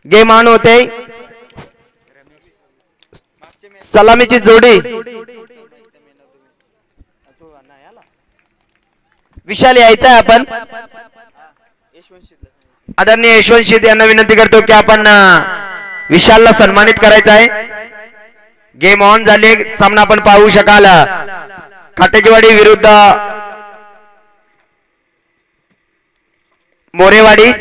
Game on होते. सलामीची जोडी विशाल यायचा आहे. आपण आदरणीय यशवंत शिंदे यांना विनंती करतो की आपण विशालला सन्मानित करायचं आहे. गेम ऑन झाले. सामना आपण पाहू शकाल. काटेजवाडी विरुद्ध मोरेवाडी.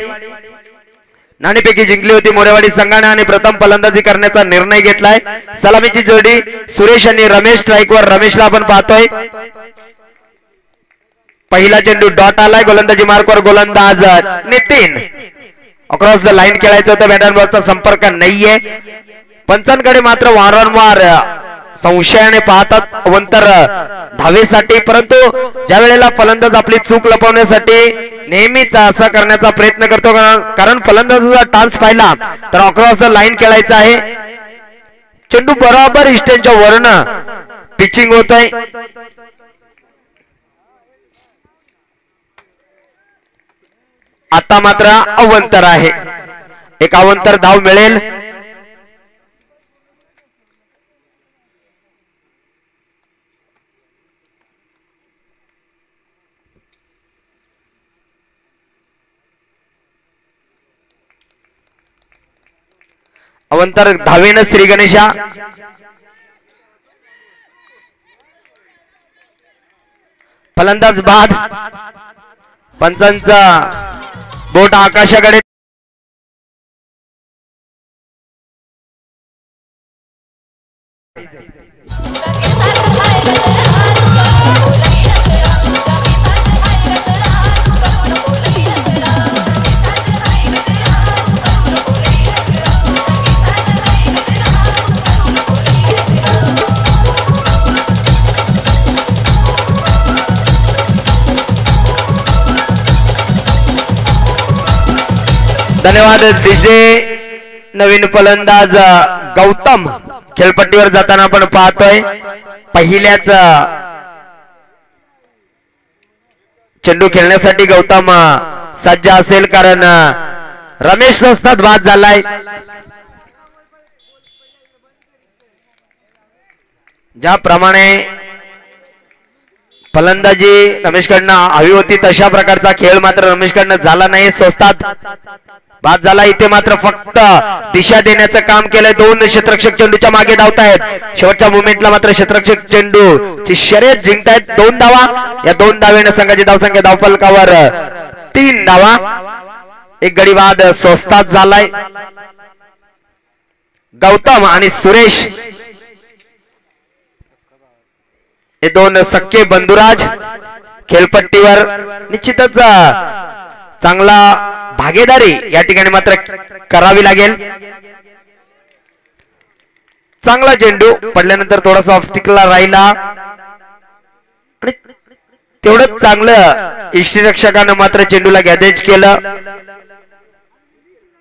नाणेफेकी जिंकली होती मोरेवाडी संघाने आणि प्रथम फलंदाजी करण्याचा निर्णय घेतलाय. सलामीची जोडी सुरेश आणि रमेश स्ट्राईकवर. रमेशला आपण पाहतोय. पहिला चेंडू डॉट आलाय. गोलंदाजी मार्कवर गोलंदाज नितीन. अक्रॉस द लाईन खेळायचं होतं. बॅट बॉलचा संपर्क नाहीये. पंचांकडे मात्र वारंवार संशयाने पाहतात अवंतर धावेसाठी, परंतु ज्या वेळेला फलंदाज आपली चूक लपवण्यासाठी नेहमीच असं करण्याचा प्रयत्न करतो. कारण फलंदाजाचा टान्स पाहिला तर अक्रॉस द लाईन खेळायचं आहे. चेंडू बरोबर इष्टांच्या वरनं पिचिंग होत आहे. आता मात्र अवंतर आहे. एक अवंतर धाव मिळेल. अवंतर धावेनं श्री गणेशा. फलंदाज बाद. पंचांचा बोट आकाशाकडे. धन्यवाद डीजे. नवीन फलंदाज गौतम खेळपट्टीवर जाताना आपण पाहतोय. पहिल्याच चेंडू खेळण्यासाठी गौतम सज्ज असेल, कारण रमेश स्वस्तात बाद झालाय. ज्याप्रमाणे फलंदाजी रमेशकडनं हवी होती तशा प्रकारचा खेळ मात्र रमेशकडनं झाला नाही. स्वस्तात बाद झाला. इथे मात्र फक्त दिशा देण्याचं काम केलंय. दोन क्षेत्ररक्षक चेंडूच्या मागे धावतायत. शेवटच्या मुवमेंटला मात्र क्षेत्ररक्षक चेंडू ची शर्यत जिंकतायत. 2 धावा. या 2 धावेनं संघाची धावसंख्या धावफलकावर 3 धावा. एक गडी बाद स्वस्तात झालाय. गौतम आणि सुरेश हे 2 सख्खे बंधुराज खेळपट्टीवर. निश्चितच चांगला भागीदारी या ठिकाणी मात्र करावी लागेल. चांगला चेंडू पडल्यानंतर थोडासा ऑब्स्टिकलला राहिला आणि तेवढंच चांगलं इष्टरक्षकानं मात्र चेंडूला गॅदेज केलं.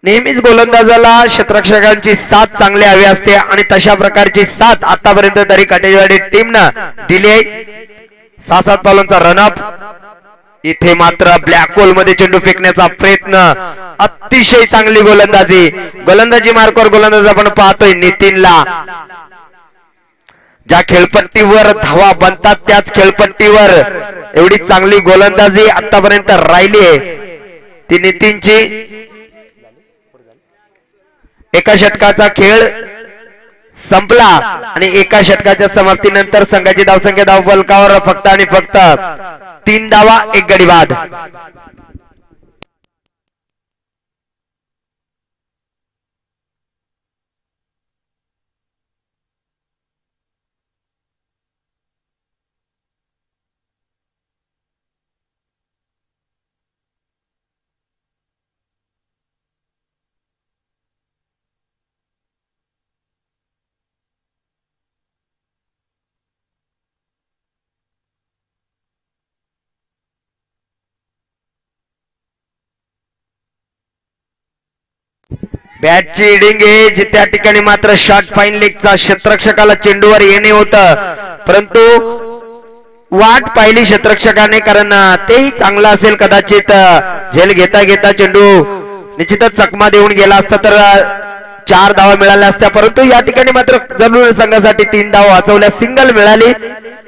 नेहमीच गोलंदाजाला क्षेत्ररक्षकांची साथ चांगली हवी असते आणि तशा प्रकारची साथ आतापर्यंत तरी काटेजवाडी टीमनं दिली आहे. 6-7 पावलांचा रनअप. इथे मात्र ब्लॅक होल मध्ये चेंडू फेकण्याचा प्रयत्न. अतिशय चांगली गोलंदाजी मार्कवर गोलंदाज आपण पाहतोय नितीनला. ज्या खेळपट्टीवर धावा बनतात त्याच खेळपट्टीवर एवढी चांगली गोलंदाजी आतापर्यंत राहिली आहे ती नितीनची. एका षटकाचा खेळ संपला आणि एका षटकाच्या समाप्तीनंतर संघाची धावसंख्या धावफलकावर फक्त आणि फक्त 3 धावा. एक गडी बाद. बॅटची हिडिंग एज. त्या ठिकाणी मात्र शॉर्ट फाईन लेगचा क्षेत्ररक्षकाला चेंडूवर येणे होतं, परंतु वाट पाहिली क्षेत्ररक्षकाने, कारण तेही चांगला असेल कदाचित. झेल घेता घेता चेंडू निश्चितच चकमा देऊन गेला असता तर 4 धावा मिळाल्या असत्या, परंतु या ठिकाणी मात्र जरूर संघासाठी 3 धावा वाचवल्या. सिंगल मिळाली.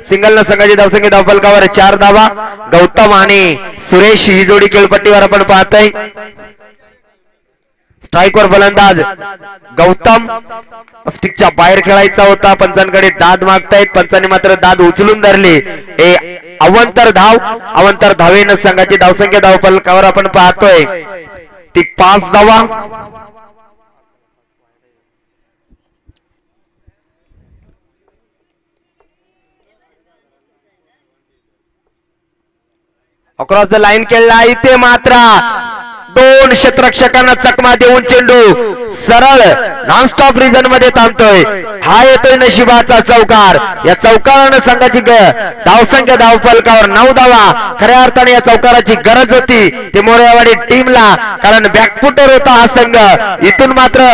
सिंगल न संघाची धावसंख्या धावफलकावर 4 धावा. गौतम आणि सुरेश ही जोडी खेळपट्टीवर आपण पाहतोय. स्ट्राईकवर फलंदाज गौतम. स्टिकच्या बाहेर खेळायचा होता. पंचांकडे दाद मागतायत. पंचांनी मात्र दाद उचलून धरली. अवंतर धावेनं संघाची धावसंख्या धावफलकावर आपण पाहतोय ती 5 धावा. अक्रॉस द लाईन खेळला. इथे मात्र 2 क्षेत्ररक्षकांना चकमा देऊन चेंडू सरळ नॉनस्टॉप रिजन मध्ये थांबतोय. हा येतोय नशिबाचा चौकार. या चौकारानं संघाची धावसंख्या धावफलकावर 9 धावा. खऱ्या अर्थाने या चौकाराची गरज होती ती मोरेवाडी टीमला, कारण बॅकफुटर होता हा संघ. इथून मात्र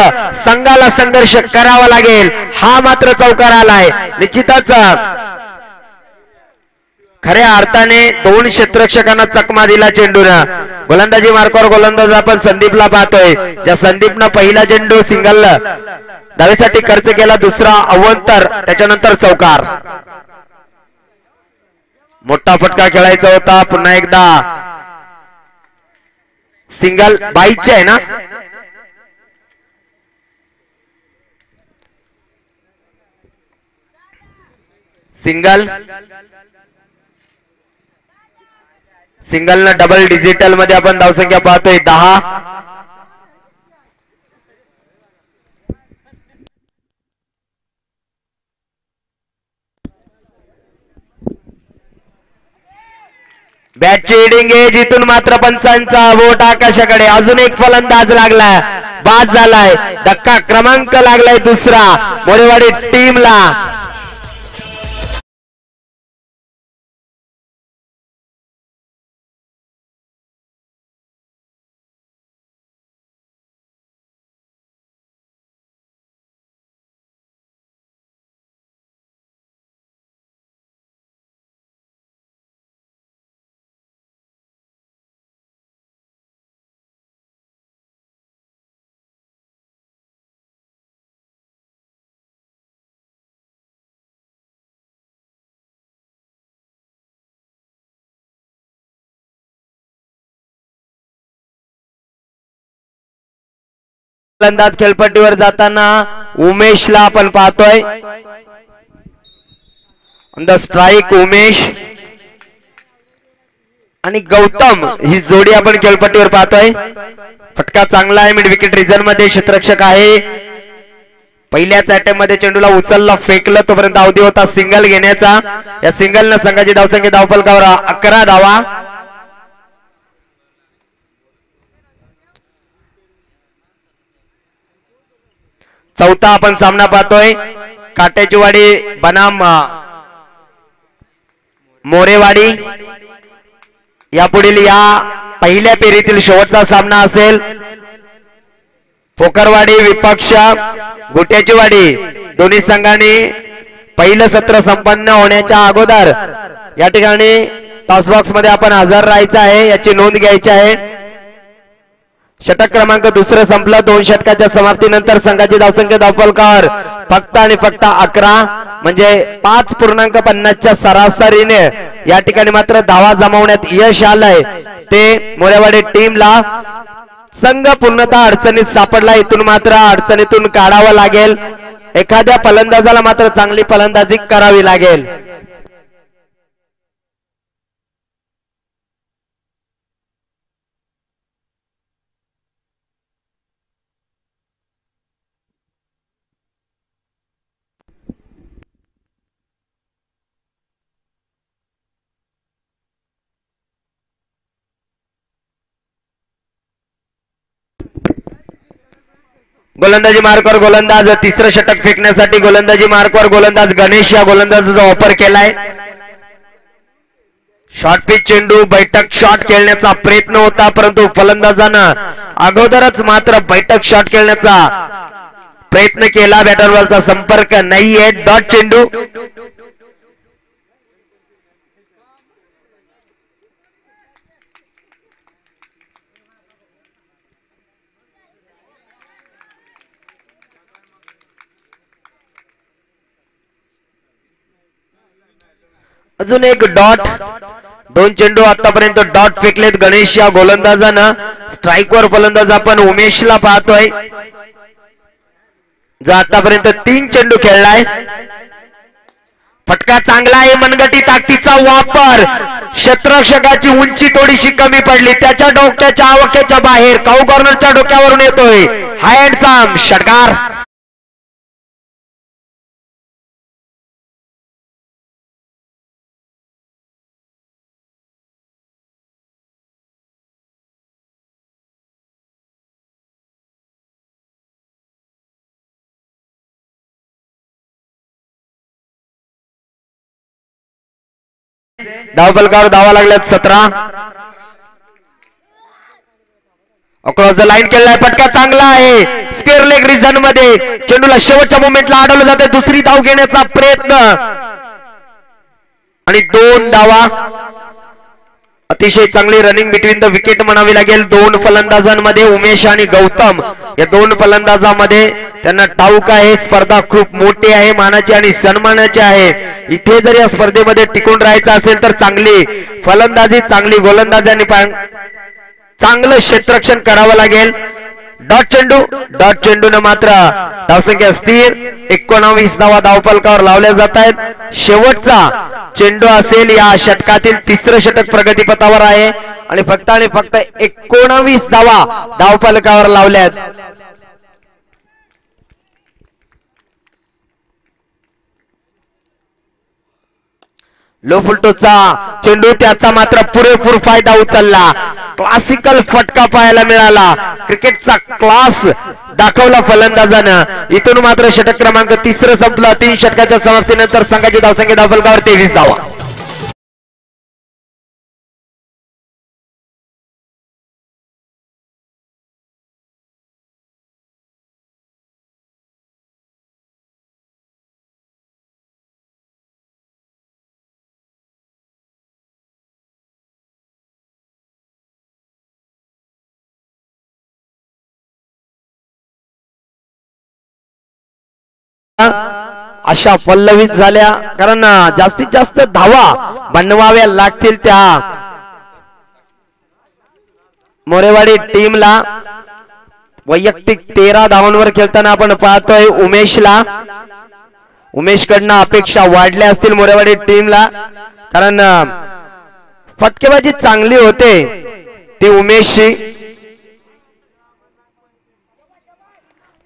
संघाला संघर्ष करावा लागेल. हा मात्र चौकार आलाय. निश्चितच खऱ्या अर्थाने 2 क्षेत्ररक्षकांना चकमा दिला चेंडूनं. गोलंदाजी मार्कावर गोलंदाज आपण संदीपला पाहतोय. ज्या संदीपनं पहिला चेंडू सिंगल धावेसाठी खर्च केला, दुसरा अवंतर, त्याच्यानंतर चौकार. मोठा फटका खेळायचा होता. पुन्हा एकदा सिंगल 22 आहे ना. सिंगल न डबल डिजिटल मध्ये आपण धावसंख्या पाहतोय 10. बॅटची हिडिंग एज. इथून मात्र पंचांचा बोट आकाशाकडे. अजून एक फलंदाज लागलाय, बाद झालाय. धक्का क्रमांक लागलाय दुसरा मोरेवाडी टीमला. फलंदाज खेळपट्टीवर जाताना उमेशला आपण पाहतोय. ऑन द स्ट्राईक उमेश आणि गौतम ही जोडी आपण खेळपट्टीवर पाहतोय. फटका चांगला आहे. मिड विकेट रिजन मध्ये क्षेत्ररक्षक आहे. पहिल्याच अटॅम्प मध्ये चेंडूला उचलला, फेकलं, तोपर्यंत अवधी होता सिंगल घेण्याचा. या सिंगल न संघाची धावसंख्या धावफलकावर 11 धावा. चौथा आपण सामना पाहतोय. काट्याची वाडी बनाम मोरेवाडी. यापुढील या पहिल्या फेरीतील शेवटचा सामना असेल. पोकरवाडी विपक्ष गोट्याची वाडी. दोन्ही संघांनी पहिलं सत्र संपन्न होण्याच्या अगोदर या ठिकाणी टॉस बॉक्स मध्ये आपण हजर राहायचं आहे, याची नोंद घ्यायची आहे. षटक क्रमांक दुसरं संपलं. 2 षटकाच्या समाप्तीनंतर संघाची धावसंख्या धावफलकावर फक्त आणि फक्त 11, म्हणजे 5.50 च्या सरासरीने या ठिकाणी मात्र धावा जमवण्यात यश आलंय. ते मोरेवाडी टीमला. संघ पूर्णतः अडचणीत सापडला. इथून मात्र अडचणीतून काढावं लागेल. एखाद्या फलंदाजाला मात्र चांगली फलंदाजी करावी लागेल. गोलंदाजी मार्कवर गोलंदाज. तिसरं षटक फेकण्यासाठी गोलंदाजी मार्कवर गोलंदाज गणेश या गोलंदाजाचा वापर केलाय. शॉर्ट पिच चेंडू बैठक शॉट खेळण्याचा प्रयत्न होता, परंतु फलंदाजानं अगोदरच मात्र बैठक शॉट खेळण्याचा प्रयत्न केला. बॅटर बॉलचा संपर्क नाहीये. डॉट चेंडू. अजून एक डॉट. 2 चेंडू आतापर्यंत डॉट फेकलेत गणेश या गोलंदाजानं. स्ट्राईकवर फलंदाज आपण उमेशला पाहतोय, जो आतापर्यंत 3 चेंडू खेळलाय. फटका चांगला आहे, मनगटी ताकदीचा वापर. क्षेत्ररक्षकाची उंची थोडीशी कमी पडली, त्याच्या डोक्याच्या आवाक्याच्या बाहेर काऊ कॉर्नरच्या डोक्यावरून येतोय. हँडसम षटकार. धावफलकावर धावा लागल्यात 17. अक्रॉस द लाईन केलाय, फटका चांगला आहे. स्क्वेअर लेग रिजन मध्ये चेंडूला शेवटच्या मोमेंटला अडवलं जाते. दुसरी धाव घेण्याचा प्रयत्न आणि 2 धावा. अतिशय चांगली रनिंग बिटवीन द विकेट म्हणावी लागेल 2 फलंदाजांमध्ये. उमेश आणि गौतम या 2 फलंदाजांमध्ये त्यांना ठाऊक आहे स्पर्धा खूप मोठी आहे, मानाची आणि सन्मानाची आहे. इथे जर या स्पर्धेमध्ये टिकून राहायचं असेल तर चांगली फलंदाजी, चांगली गोलंदाजांनी चांगलं क्षेत्ररक्षण करावं लागेल. डॉट चेंडून मात्र धावसंख्या स्थिर. 19 धावा धावफलकावर लावल्या जात आहेत. शेवटचा चेंडू असेल या षटकातील. 3रं षटक प्रगतीपथावर आहे आणि फक्त 19 धावा धावफलकावर लावल्यात. लो फुलटोचा चेंडू, त्याचा मात्र पुरेपूर फायदा उचलला. क्लासिकल फटका पाहायला मिळाला. क्रिकेटचा क्लास दाखवला फलंदाजानं. इथून मात्र षटक क्रमांक 3 संपलं. 3 षटकाच्या समाप्तीनंतर संघाची धावसंख्या धावफलकावर 23 धावा. अशा पल्लवित झाल्या, कारण जास्तीत जास्त धावा बनवाव्या लागतील त्या मोरेवाडी टीमला. वैयक्तिक 13 धावांवर खेळताना आपण पाहतोय उमेशला. उमेशकडनं अपेक्षा वाढल्या असतील मोरेवाडी टीमला, कारण फटकेबाजी चांगली होते ती उमेशची.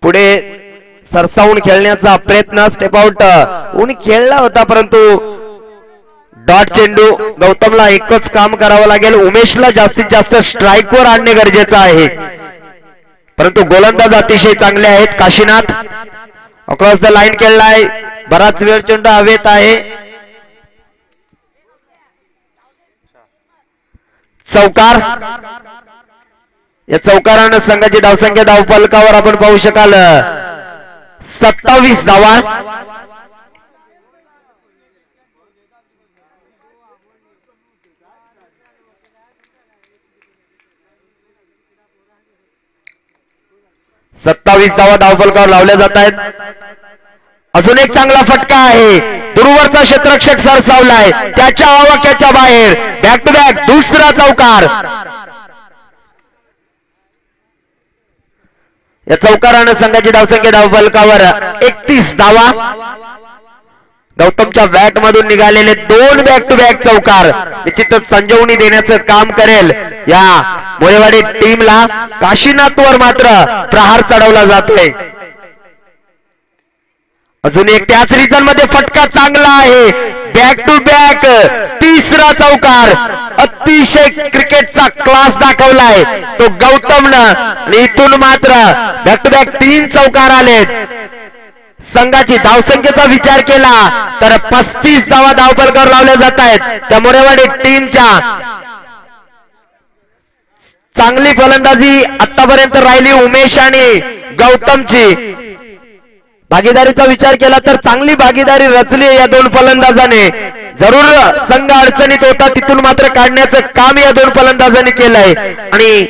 पुढे सरसावून खेळण्याचा प्रयत्न, स्टेप आउट होऊन खेळला होता, परंतु डॉट चेंडू. गौतमला एकच काम करावं लागेल, उमेशला जास्तीत जास्त स्ट्राईकवर आणणे गरजेचं आहे. परंतु गोलंदाज अतिशय चांगले आहेत. काशीनाथ अक्रॉस द लाईन खेळलाय, बराच वेळ चेंडू हवेत आहे. चौकार. या चौकारानं संघाची धावसंख्या धावफलकावर आपण पाहू शकाल 27 धावा. धावफलकावर लावल्या जात आहेत. अजून एक चांगला फटका आहे. दूरवरचा क्षेत्ररक्षक सरसावलाय, त्याच्या आवाक्याच्या बाहेर. बॅक टू बॅक दुसरा चौकार. या चौकारानं संघाची धावसंख्या धावफलकावर 31 धावा. गौतमच्या बॅट मधून निघालेले 2 बॅक टू बॅक चौकार निश्चितच संजीवनी देण्याचं काम करेल या मोरेवाडी टीमला. काशीनाथवर मात्र प्रहार चढवला जातोय. अजून एक त्याच रिजन मध्ये फटका चांगला आहे. बॅक टू बॅक 3रा चौकार. अतिशय क्रिकेटचा क्लास दाखवलाय तो गौतमनं. आणि इथून मात्र बॅक टू बॅक 3 चौकार आलेत. संघाची धावसंख्येचा विचार केला तर 35 धावा धावफलकावर लावल्या जात आहेत. त्या मोरेवाडी टीमच्या चांगली फलंदाजी आतापर्यंत राहिली उमेश आणि गौतमची. भागीदारीचा विचार केला तर चांगली भागीदारी रचली या 2 फलंदाजाने. जरूर संघ अडचणीत होता, तिथून मात्र काढण्याचं काम या 2 फलंदाजांनी केलंय. आणि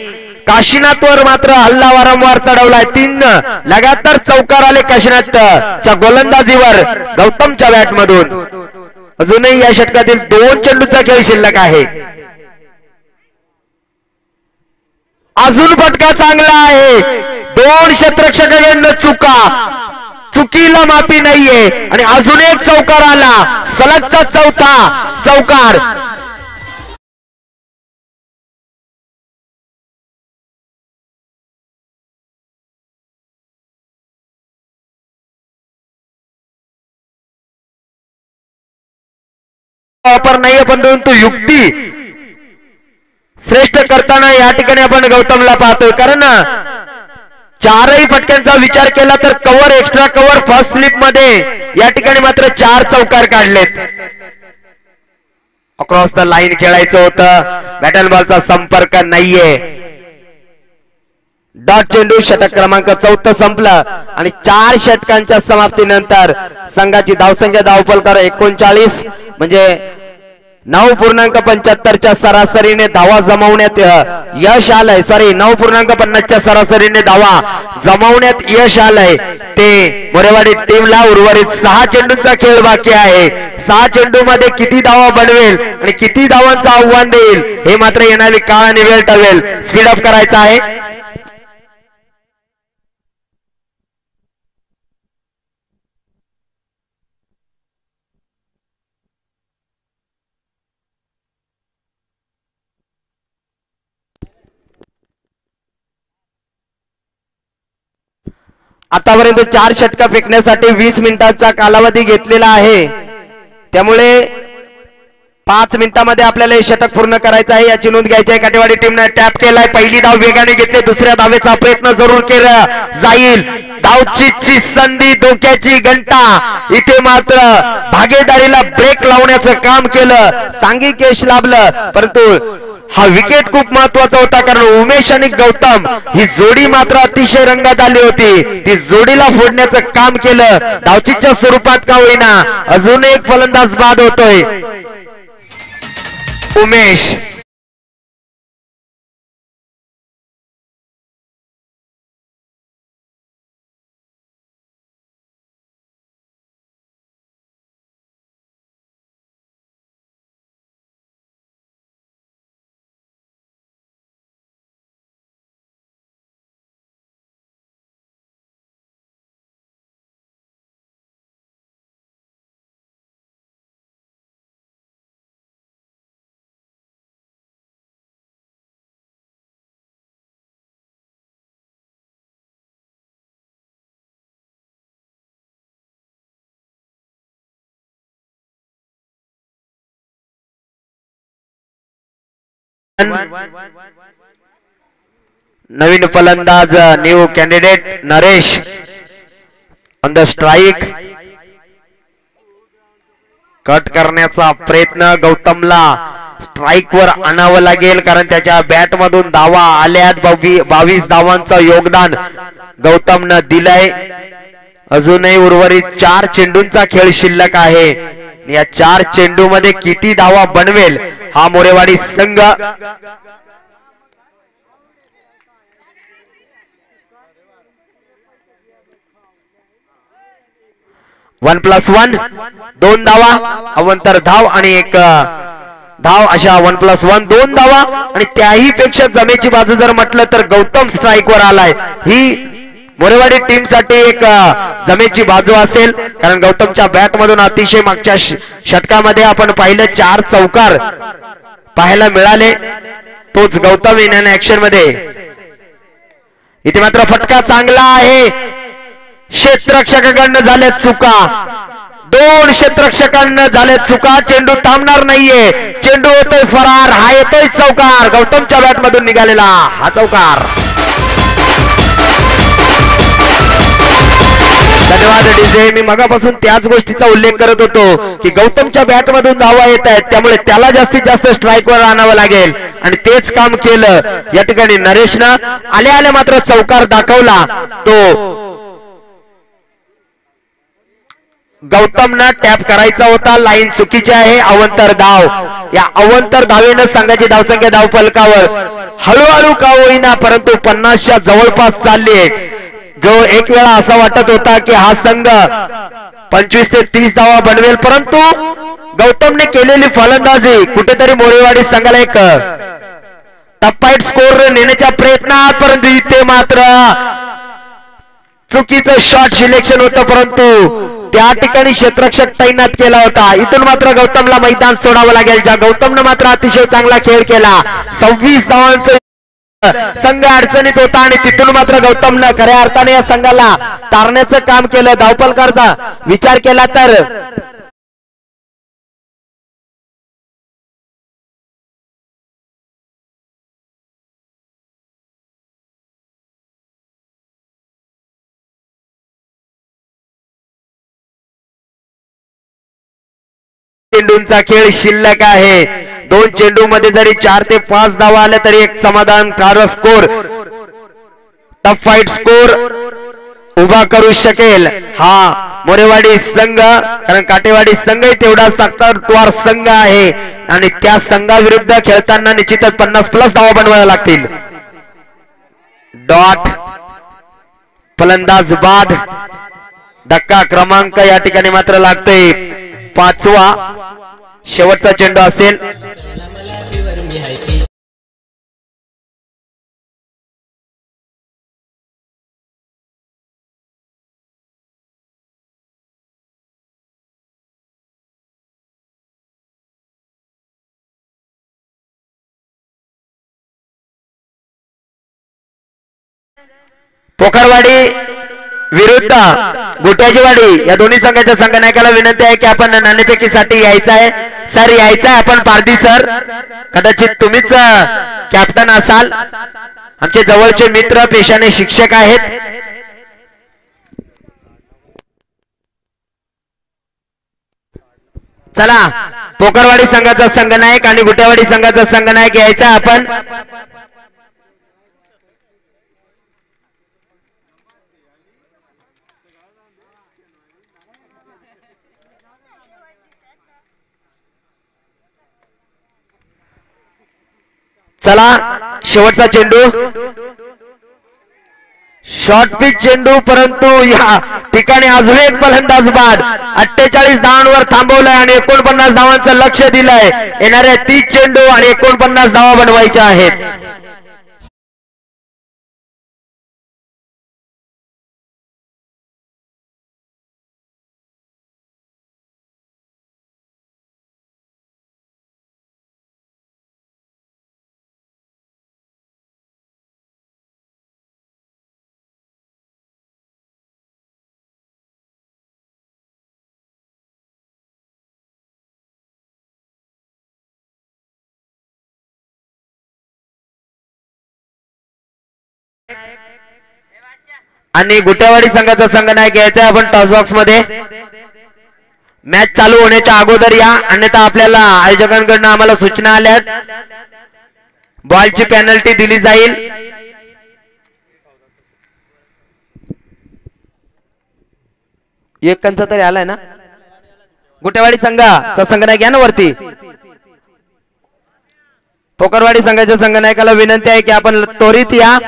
काशीनाथवर मात्र हल्ला वारंवार चढवलाय. 3 लगातार चौकार आले काशीनाथच्या गोलंदाजीवर गौतमच्या बॅट मधून. अजूनही या षटकातील 2 चेंडूचा खेळ शिल्लक आहे. अजून फटका चांगला आहे. 2 क्षेत्ररक्षकांकडून चुकीला माफी नाहीये आणि अजून एक चौकार आला. सलगचा 4था चौकार. वापर नाहीये परंतु युक्ती श्रेष्ठ करताना या ठिकाणी आपण गौतमला पाहतोय. कारण 4ही फटक्यांचा विचार केला तर cover extra cover first slip मध्ये या ठिकाणी मात्र 4 चौकार काढलेत. अक्रॉस द लाईन खेळायचं होतं. बॅट अँड बॉलचा संपर्क नाहीये. डॉट चेंडू. षटक क्रमांक 4 संपलं आणि 4 षटकांच्या समाप्तीनंतर संघाची धावसंख्या धावफलकावर 39 म्हणजे 9.75च्या सरासरीने धावा जमवण्यात यश आलंय. 9.50च्या सरासरीने धावा जमवण्यात यश आलंय. ते मोरेवाडी टीमला उर्वरित 6 चेंडूंचा खेळ बाकी आहे. 6 चेंडू मध्ये किती धावा बनवेल आणि किती धावांचं आव्हान देईल हे मात्र येणारी काळ आणि वेळ ठरवेल. स्पीड अप करायचा आहे. आतापर्यंत 4 षटका फेकण्यासाठी 20 मिनिटांचा कालावधी घेतलेला आहे. त्यामुळे 5 मिनिटांमध्ये आपल्याला हे षटक पूर्ण करायचं आहे याची नोंद घ्यायची आहे. काटेवाडी टीमने टॅप केलाय. पहिली धाव वेगाने घेतली. दुसऱ्या धावेचा प्रयत्न जरूर केला जाईल. धावचीची संधी. धोक्याची घंटा. इथे मात्र भागीदारीला ब्रेक लावण्याचं काम केलं. सांघिक यश लाभलं परंतु हा विकेट खूप महत्वाचा होता कारण उमेश आणि गौतम ही जोडी मात्र अतिशय रंगात आली होती. ती जोडीला फोडण्याचं काम केलं. धावचीच्या स्वरूपात का होईना अजून एक फलंदाज बाद होतोय. उमेश नवीन फलंदाज new candidate Naresh on the strike. Cut करण्याचा प्रयत्न. गौतमला स्ट्राइक वर आणावं लागेल कारण त्याच्या बॅट मधून धावा आल्यात. 22 धावांचं योगदान गौतमनं दिलंय. अजूनही उर्वरित 4 चेंडूंचा खेळ शिल्लक आहे. या 4 चेंडू मध्ये किती धावा बनवेल हा मोरेवाडी संघ. वन प्लस वन 2 धावा अवंतर धाव आणि 1 धाव अशा 1+1 2 धावा आणि त्याही पेक्षा जमेची बाजू जर म्हटलं तर गौतम स्ट्राइक वर आलाय. ही मोरेवाडी टीम साठी एक जमेची बाजू असेल कारण गौतमच्या बॅट मधून अतिशय मागच्या षटकामध्ये आपण पाहिलं 4 चौकार पाहायला मिळाले. तोच गौतम इन ऍक्शन मध्ये. इथे मात्र फटका चांगला आहे. क्षेत्ररक्षकांकडनं झाल्या चुका. 2 क्षेत्ररक्षकांना झाल्या चुका. चेंडू थांबणार नाहीये. चेंडू होतोय फरार. हा येतोय चौकार. गौतमच्या बॅट मधून निघालेला हा चौकार. धन्यवाद डीजे. मी मगापासून त्याच गोष्टीचा उल्लेख करत होतो की गौतमच्या बॅट मधून धावा येत आहेत त्यामुळे त्याला जास्तीत जास्त स्ट्राइक वर आणावं लागेल आणि तेच काम केलं या ठिकाणी नरेशनं. आल्या आल्या मात्र चौकार दाखवला. तो गौतमनं टॅप करायचा होता. लाईन चुकीची आहे. अवंतर धाव. या अवंतर धावेनं संघाची धावसंख्या धावफलकावर हळूहळू का होईना परंतु 50च्या जवळपास चालली. जो एक वेळा असा वाटत होता की हा संघ 25 ते 30 धावा बनवेल परंतु गौतमने केलेली फलंदाजी कुठेतरी मोरेवाडी संघाला एक टफ फाईट स्कोर नेण्याच्या प्रयत्नात, परंतु इथे मात्र चुकीचं शॉट सिलेक्शन होतं, परंतु त्या ठिकाणी क्षेत्ररक्षक तैनात केला होता. इथून मात्र गौतमला मैदान सोडावं लागेल. ज्या गौतमनं मात्र अतिशय चांगला खेळ केला, 26 धावांचं संघ अडचणीत होता आणि तिथून मात्र गौतमनं खऱ्या अर्थाने या संघाला तारण्याचं काम केलं. धावफलकाचा विचार केला तर चेंडूंचा खेळ शिल्लक आहे. 2 चेंडू मध्ये जरी 4 ते 5 धावा आल्या तरी एक समाधानकारक स्कोर, टफ फाईट स्कोर उभा करू शकेल हा मोरेवाडी संघ. कारण काटेवाडी संघ तेवढाच ताकदवार संघ आहे आणि त्या संघाविरुद्ध खेळताना निश्चितच 50+ धावा बनवाव्या लागतील. डॉट फलंदाज बाद. धक्का क्रमांक या ठिकाणी मात्र लागतोय 5वा. शेवटचा चेंडू असेल. पोखरवाडी विरुद्ध गुट्याजीवाडी या दोन्ही संघाच्या संघनायकाला विनंती आहे की आपण नाणेफेकीसाठी यायचं आहे. सर यायचं आहे आपण. पारधी सर कदाचित तुम्हीच कॅप्टन असाल. आमचे जवळचे मित्र पेशाने शिक्षक आहेत. चला पोखरवाडी संघाचा संघनायक आणि गुट्यावाडी संघाचा संघनायक यायचा आपण. चला शेवटचा चेंडू, शॉर्ट पिच चेंडू, परंतु या ठिकाणी अजून एक फलंदाज बाद. 48 धावांवर थांबवलंय आणि 49 धावांचं लक्ष दिलंय. येणाऱ्या 30 चेंडू आणि 49 धावा बनवायच्या आहेत. आणि गुट्यावाडी संघाचा संघनायक घ्यायचा आपण टॉस बॉक्स मध्ये. मॅच चालू होण्याच्या अगोदर या, अन्यथा आपल्याला आयोजकांकडून आम्हाला सूचना आल्या. बॉलची पेनल्टी दिली जाईल. एक कंचा तरी आलाय ना. गुट्यावाडी संघाचा संघनायक घ्या ना वरती. पोखरवाडी संघाच्या संघनायकाला विनंती आहे की आपण त्वरित या.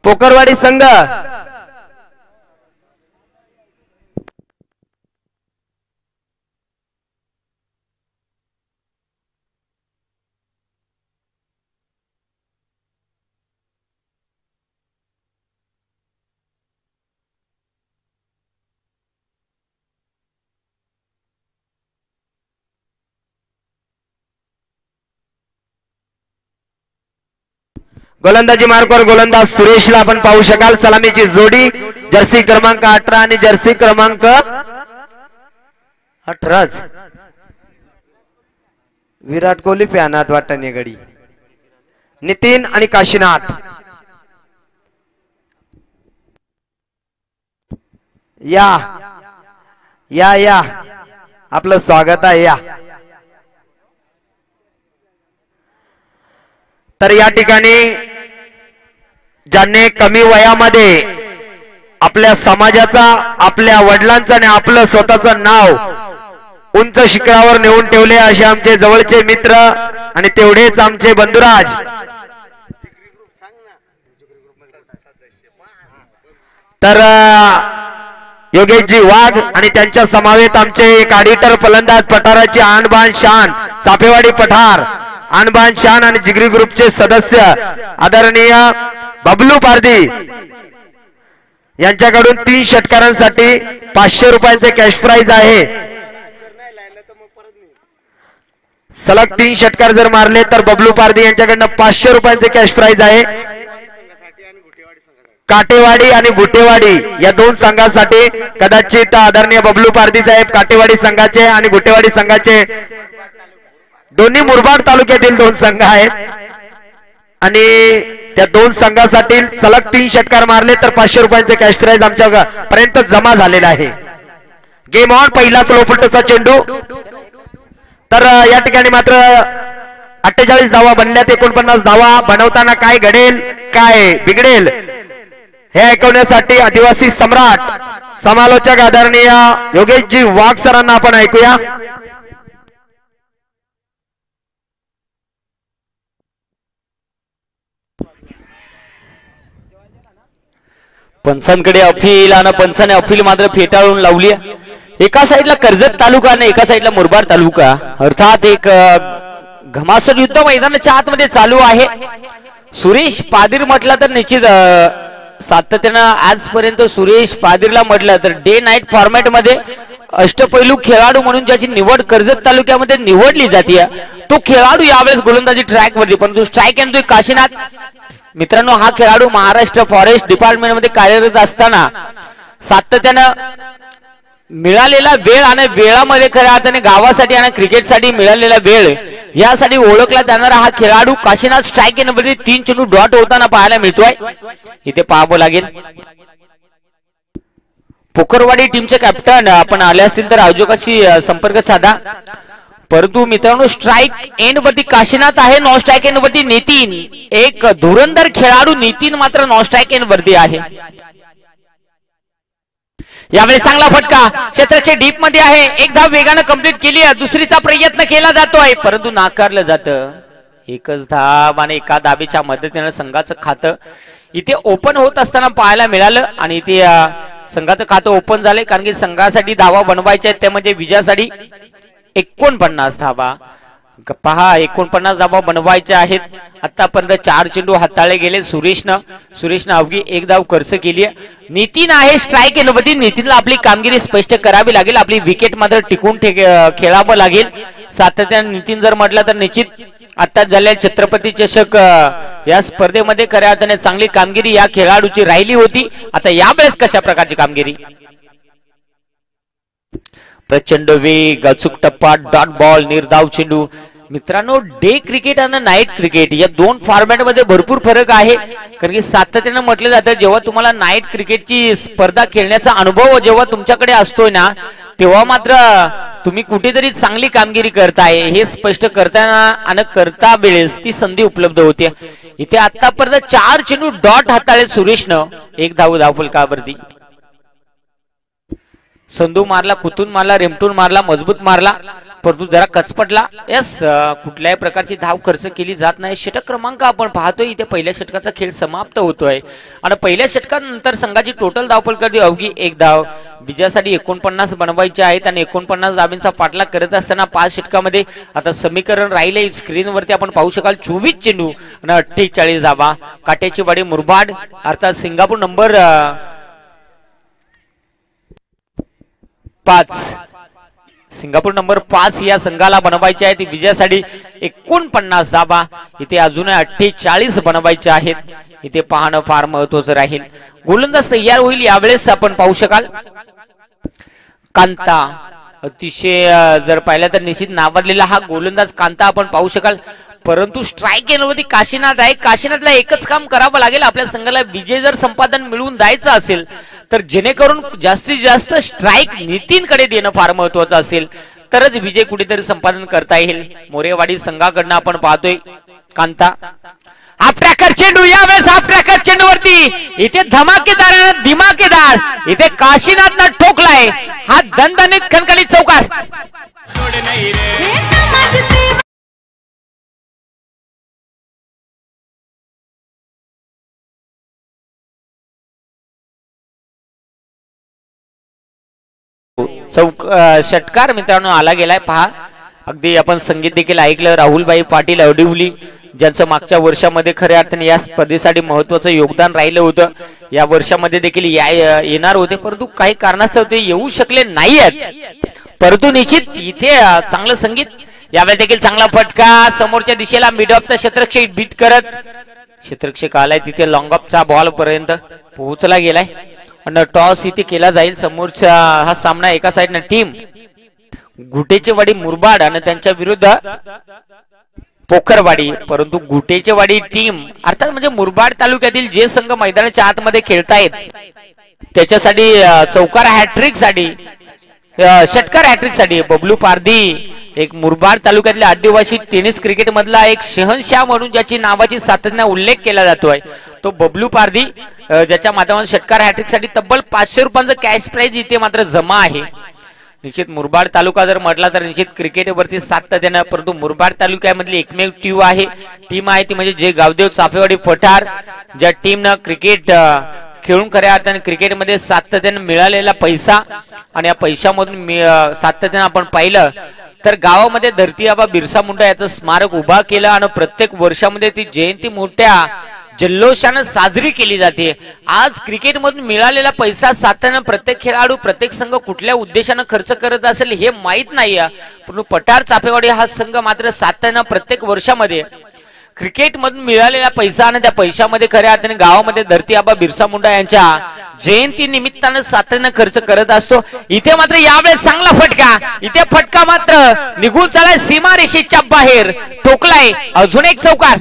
पोखरवाडी संघ गोलंदाजी मार्कवर गोलंदाज सुरेशला आपण पाहू शकाल. सलामीची जोडी जर्सी क्रमांक 18 आणि जर्सी क्रमांक 18 विराट कोहली फॅनात वाटणे गडी. नितीन आणि काशीनाथ या या या आपलं स्वागत आहे. या तर या ठिकाणी ज्यांनी कमी वयामध्ये आपल्या समाजाचा, आपल्या वडिलांचं आणि आपलं स्वतःचं नाव उंच शिखरावर नेऊन ठेवले असे आमचे जवळचे मित्र आणि तेवढेच आमचे बंधुराज तर योगेशजी वाघ आणि त्यांच्या समवेत आमचे एक ऑडिटर फलंदाज पठाराची आणबाण शान चाफेवाडी पठार आणबाण शान आणि जिगरी ग्रुपचे सदस्य आदरणीय बबलू पारधी यांच्याकडून 3 षटकारांसाठी 500 रुपयांचे कॅश प्राइज आहे। सलग 3 षटकार जर मारले तर बबलू पारधी यांच्याकडून 500 रुपयांचे कॅश प्राइज आहे। काटेवाडी आणि गुटेवाडी या 2 संघांसाठी कदाचित आदरणीय बबलू पारधी साहेब काटेवाडी संघाचे आणि गुटेवाडी संघाचे दोन्ही मुरबाड तालुक्यातील 2 संघ आहेत आणि त्या 2 संघांसाठी सलग 3 षटकार मारले तर 500 रुपयांचे कॅश प्राइज आमच्या पर्यंत जमा झालेला आहे। गेम ऑन, पहिलाच लोफटचा चेंडू। तर या ठिकाणी मात्र 48 धावा बनल्यात, 49 धावा बनवताना काय घडेल काय बिघडेल हे ऐकवण्यासाठी आदिवासी सम्राट समालोचक आदरणीय योगेशजी वाघ सरांना आपण ऐकूया। पंचांकडे अपील आणि पंचाने अपील मात्र फेटाळून लावली। एका साईडला कर्जत तालुका आणि एका साईडला मुरबाड तालुका, अर्थात एक घमासन युद्ध मैदानाच्या आतमध्ये चालू आहे। सुरेश पादीर म्हटलं तर निश्चित सातत्यानं आजपर्यंत सुरेश पादीरला म्हटलं तर डे नाईट फॉर्मॅट मध्ये अष्टपैलू खेळाडू म्हणून ज्याची निवड कर्जत तालुक्यामध्ये निवडली जाते तो खेळाडू यावेळेस गोलंदाजी ट्रॅक वरती, परंतु स्ट्राईक एंड काशीनाथ मित्रांनो हा खेळाडू महाराष्ट्र फॉरेस्ट डिपार्टमेंट मध्ये कार्यरत असताना सातत्यानं मिळालेला वेळ आणि वेळामध्ये खऱ्या अर्थाने गावासाठी आणि क्रिकेटसाठी मिळालेला वेळ यासाठी ओळखला जाणारा हा खेळाडू काशीनाथ स्ट्राईक मध्ये 3 चेंडू डॉट होताना पाहायला मिळतोय। इथे पाहावं लागेल पोखरवाडी टीमचे कॅप्टन आपण आले असतील तर आयोजकाशी संपर्क साधा, परंतु मित्रांनो स्ट्राईक एंड वरती काशीनाथ आहे, नॉन स्ट्राईक एंड वरती नितीन, एक धुरंधर खेळाडू नितीन मात्र नॉन स्ट्राईक एंड वरती आहे। यावेळी चांगला फटका क्षेत्राच्या डीप मध्ये आहे, एक धाव वेगाने कंप्लीट केली आहे, दुसरीचा प्रयत्न केला जातोय परंतु नाकारलं जातं। एकच धाव आणि एका धावेच्या मदतीने संघाचं खातं इथे ओपन होत असताना पाहायला मिळालं आणि इथे संघाचं खातं ओपन झालंय कारण की संघासाठी धावा बनवायच्या आहेत, त्या म्हणजे विजयासाठी 49 धावा पहा 49 धावा बनवायच्या आहेत। आतापर्यंत 4 चेंडू हाताळले गेले, सुरेशनं अवघी 1 धाव खर्च केली आहे। नितीन आहे स्ट्राईक एंडवरती, नितीनला आपली कामगिरी स्पष्ट करावी लागेल, आपली विकेट मात्र टिकून खेळावं लागेल। सातत्याने नितीन जर म्हटलं तर निश्चित आता झालेल्या छत्रपती चषक या स्पर्धेमध्ये खऱ्या अर्थाने चांगली कामगिरी या खेळाडूची राहिली होती। आता यावेळेस कशा प्रकारची कामगिरी, प्रचंड वेग, अचूक टप्पा, डॉट बॉल, निर्धाव चेंडू। मित्रांनो डे क्रिकेट आणि नाईट क्रिकेट या 2 फॉर्मॅट मध्ये भरपूर फरक आहे, कारण की सातत्याने म्हटलं जातं जेव्हा तुम्हाला नाईट क्रिकेटची स्पर्धा खेळण्याचा अनुभव जेव्हा तुमच्याकडे असतोय ना तेव्हा मात्र तुम्ही कुठेतरी चांगली कामगिरी करताय हे स्पष्ट करताना आणि करता वेळेस ती संधी उपलब्ध होते। इथे आतापर्यंत 4 चेंडू डॉट हाताळले सुरेशनं, 1 धाव धावफलकावरती। संधू मारला, कुतून मारला, रेमटून मारला, मजबूत मारला परंतु जरा कचपटला। यस कुठल्याही प्रकारची धाव खर्च केली जात नाही। षटक क्रमांक आपण पाहतोय इथे पहिल्या षटकाचा खेळ समाप्त होतोय आणि पहिल्या षटकानंतर संघाची टोटल धावफलक अवघी 1 धाव। विजयासाठी 49 बनवायचे आहेत आणि 49 धावांचा पाठलाग करत असताना 5 षटकामध्ये आता समीकरण राहिले स्क्रीनवरती आपण पाहू शकाल 24 चेंडू आणि 48 धावा। काट्याची वाडी मुरबाड अर्थात सिंगापूर नंबर 5 सिंगापूर नंबर 5 या संघाला बनवायचे आहेत विजयासाठी 49 धावा। इथे अजून 48 बनवायचे आहेत, इथे पाहणं फार महत्त्वाचं राहील। गोलंदाज तयार होईल यावेळेस आपण पाहू शकाल कांता, अतिशय जर पाहिलं तर निश्चित नावाजलेला हा गोलंदाज कांता आपण पाहू शकाल, परंतु स्ट्राईक एंडवरती काशीनाथ आहे। काशीनाथला एकच काम करावं लागेल, आपल्या संघाला विजय जर संपादन मिळवून द्यायचं असेल तर जेणेकरून जास्तीत जास्त स्ट्राईक नितीनकडे देणं फार महत्त्वाचं असेल तरच विजय कुठेतरी संपादन करता येईल। मोरेवाडी संघाकडनं आपण पाहतोय कांता हाफ ट्रॅकर चेंडू, यावेळेस हाफ ट्रॅकर चेंडूवरती इथे धमाकेदार इथे काशीनाथनं ठोकलाय हा दणदणीत खणखणीत चौकार. षटकार मित्रांनो आला गेलाय पहा. अगदी आपण संगीत देखील ऐकलं. राहुलभाई पाटील अवडिवली ज्यांचं मागच्या वर्षामध्ये खऱ्या अर्थाने या स्पर्धेसाठी महत्वाचं योगदान राहिलं होतं, या वर्षामध्ये देखील येणार होते, परंतु काही कारणास्तव ते येऊ शकले नाहीयेत. परंतु निश्चित इथे चांगलं संगीत. यावेळी देखील चांगला फटका समोरच्या दिशेला मिड ऑफचा क्षेत्ररक्षक बीट करत क्षेत्ररक्षक आलाय तिथे लॉंग ऑफचा बॉल पर्यंत पोहोचला गेलाय आणि टॉस इथे केला जाईल. समोरचा हा सामना एका साइडनं टीम गुटेचेवाडी मुरबाड आणि त्यांच्या विरुद्ध पोखरवाडी, परंतु गुटेचेवाडी टीम अर्थात म्हणजे मुरबाड तालुक्यातील जे संघ मैदानाच्या आतमध्ये खेळतायत त्याच्यासाठी चौकार हॅट्रिक साठी षटकार हॅट्रिक साठी बबलू पारधी एक मुरबाड तालुक्यातल्या आदिवासी टेनिस क्रिकेट मधला एक शहनशाह म्हणून ज्याची नावाची सातत्याने उल्लेख केला जातोय तो बबलू पारधी, ज्याच्या माध्यमातून षटकार हॅट्रिक साठी तब्बल 500 रुपयांचं कॅश प्राइज इथे मात्र जमा आहे. निश्चित मुरबाड तालुका जर म्हटला तर निश्चित क्रिकेटवरती सातत्याने, परंतु मुरबाड तालुक्यामधली एकमेव टीम आहे ती म्हणजे जे गावदेव चाफेवाडी पठार, ज्या टीमनं क्रिकेट खेळून खऱ्या अर्थाने क्रिकेटमध्ये सातत्याने मिळालेला पैसा आणि या पैशामधून सातत्याने आपण पाहिलं तर गावामध्ये धरती आबा बिरसा मुंडा याचं स्मारक उभा केलं आणि प्रत्येक वर्षामध्ये ती जयंती मोठ्या जल्लोषानं साजरी केली जाते. आज क्रिकेटमधून मिळालेला पैसा सातत्यानं प्रत्येक खेळाडू प्रत्येक संघ कुठल्या उद्देशानं खर्च करत असेल हे माहीत नाही, परंतु पठार चाफेवाडी हा संघ मात्र सातत्यानं प्रत्येक वर्षामध्ये क्रिकेटमधून मिळालेला पैसा आणि त्या पैशामध्ये खऱ्या अर्थाने गावामध्ये धरती आबा बिरसा मुंडा यांच्या जयंती निमित्तानं सातत्यानं खर्च करत असतो. इथे मात्र यावेळेस चांगला फटका, इथे फटका मात्र निघून चालाय सीमा रेषेच्या बाहेर, ठोकलाय अजून एक चौकार.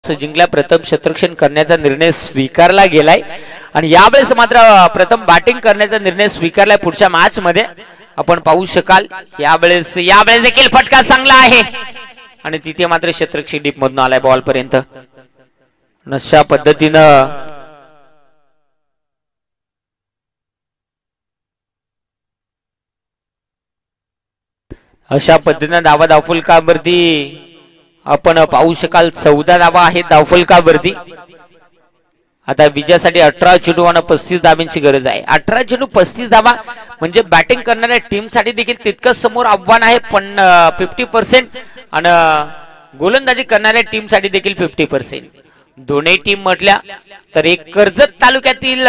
जिंकल्या प्रथम क्षेत्ररक्षण करण्याचा निर्णय स्वीकारला गेलाय आणि यावेळेस मात्र प्रथम बॅटिंग करण्याचा निर्णय स्वीकारलाय. पुढच्या मॅच मध्ये आपण पाहू शकाल यावेळेस देखील फटका चांगला आहे आणि तिथे मात्र क्षेत्ररक्षक डीप मधून आलाय बॉल पर्यंत. अशा पद्धतीनं धावफलकावरती आपण पाहू शकाल 14 धावा आहेत धावफलकावरती. आता विजयासाठी 18 चेंडू आणि 35 धावांची गरज आहे. 18 चेंडू 35 धावा म्हणजे बॅटिंग करणाऱ्या टीम साठी देखील तितकंच समोर आव्हान आहे, पण 50% आणि गोलंदाजी करणाऱ्या टीम साठी देखील 50%. दोन्ही टीम म्हटल्या तर एक कर्जत तालुक्यातील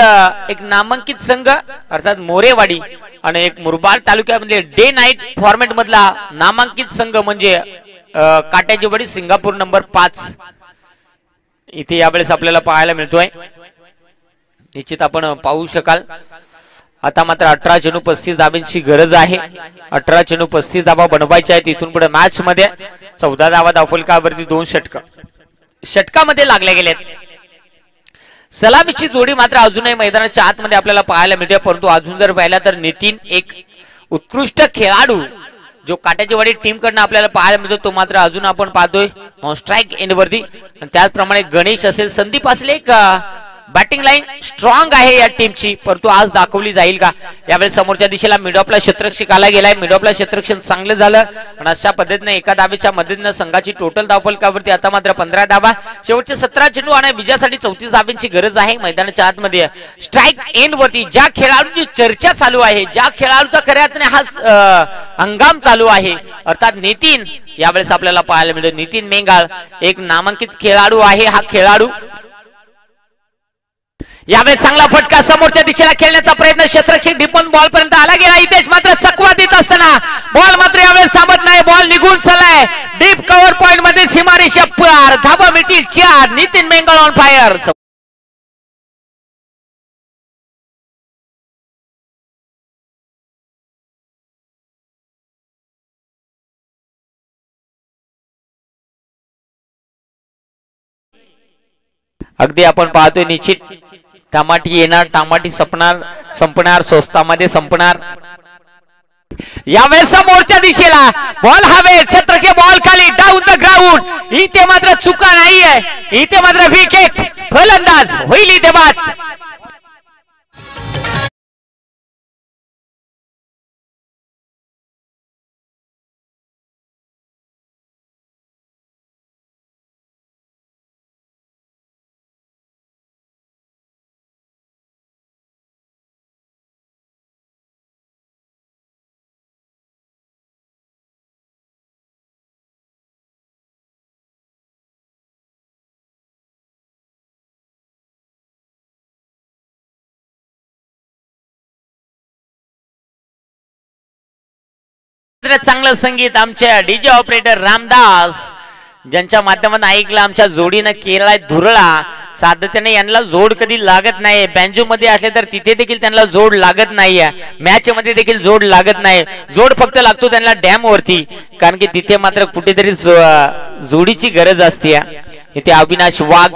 एक नामांकित संघ अर्थात मोरेवाडी आणि एक मुरबाड तालुक्यामध्ये डे नाईट फॉर्मॅट मधला नामांकित संघ म्हणजे काट्याची वाडी सिंगापूर नंबर 5 इथे यावेळेस आपल्याला पाहायला मिळतोय. निश्चित आपण पाहू शकाल आता मात्र 18 चेंडू 35 धावांची गरज आहे. 18 चेंडू 35 धावा बनवायच्या आहेत. इथून पुढे मॅच मध्ये 14 धावा धावफलकावरती 2 षटकामध्ये लागले गेलेत. सलामीची जोडी मात्र अजूनही मैदानाच्या आतमध्ये आपल्याला पाहायला मिळते, परंतु अजून जर पाहिला तर नितीन एक उत्कृष्ट खेळाडू जो काट्याची वाडी टीम कडनं आपल्याला पाहायला मिळतो तो मात्र अजून आपण पाहतोय नॉन स्ट्राइक एंड वरती. त्याचप्रमाणे गणेश असेल संदीप असेल एक बॅटिंग लाईन स्ट्रॉंग आहे या टीमची, परंतु आज दाखवली जाईल का. यावेळेस समोरच्या दिशेला मिडऑफला क्षेत्ररक्षक आला गेलाय. मिडऑफला क्षेत्ररक्षण चांगलं झालं आणि अशा पद्धतीने एका धावेच्या मदतीने संघाची टोटल धावफलकावरती आता मात्र 15 धावा. शेवटचे 17 चेंडू आणि विजयासाठी 34 धावांची गरज आहे. मैदानाच्या आतमध्ये स्ट्राइक एंड वरती ज्या खेळाडूंची चर्चा चालू आहे, ज्या खेळाडूचा खऱ्या अर्थाने हा हंगाम चालू आहे अर्थात नितीन, यावेळेस आपल्याला पाहायला मिळतो नितीन मेंगाळ एक नामांकित खेळाडू आहे. हा खेळाडू यावेळेस चांगला फटका समोरच्या दिशेला खेळण्याचा प्रयत्न क्षेत्ररक्षक डिपन बॉल पर्यंत आला गेला. इथेच मात्र चकवा देत असताना बॉल मात्र यावेळेस थांबत नाही, बॉल निघून चाललाय डीप कव्हर पॉइंट मध्ये सीमारेषा पार. धावा मिळतील 4. Nitin Mengal on fire. अगदी आपण पाहतोय निश्चित टमाटी येणार, टमाटी संपणार, स्वस्तामध्ये संपणार. यावेळेस समोरच्या दिशेला बॉल हवेत, क्षेत्रचे बॉल खाली, डाऊन द ग्राउंड. इथे मात्र चुका नाहीये, इथे मात्र विकेट. फलंदाज होईल इथे बाद. चांगलं संगीत आमच्या डीजे ऑपरेटर रामदास ज्यांच्या माध्यमातून ऐकलं. आमच्या जोडीनं केलाय धुरळा. सातत्याने यांना जोड कधी लागत नाही. बँजो मध्ये असले तर तिथे देखील त्यांना जोड लागत नाहीये, मॅच मध्ये देखील जोड लागत नाही. जोड फक्त लागतो त्यांना डॅम वरती, कारण की तिथे मात्र कुठेतरी जोडीची गरज असते. इथे अविनाश वाघ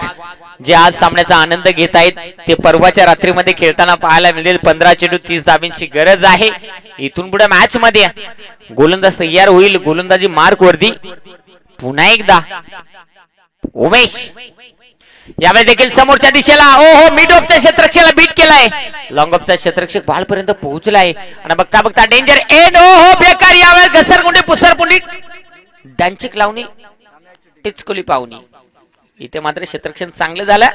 जे आज सामन्याचा आनंद घेत आहेत ते परवाच्या रात्रीमध्ये खेळताना पाहायला मिळेल. 15 चेंडू 30 धाब्यांची गरज आहे. इथून पुढे मॅच मध्ये गोलंदाज तयार होईल. गोलंदाजी मार्क वरती पुन्हा एकदा उमेश. यावेळी देखील समोरच्या दिशेला ओहो मिड ऑफच्या क्षेत्ररक्षकाला बीट केलाय. लॉंग ऑफचा क्षेत्ररक्षक बॉलपर्यंत पोहोचलाय आणि बघता बघता डेंजर एंड. ओहो बेकार. यावेळी घसरगुंडी पुसरपुंडी डांचिक लावणी टिचकुली पावणी. इथे मात्र क्षेत्ररक्षण चांगलं झालं.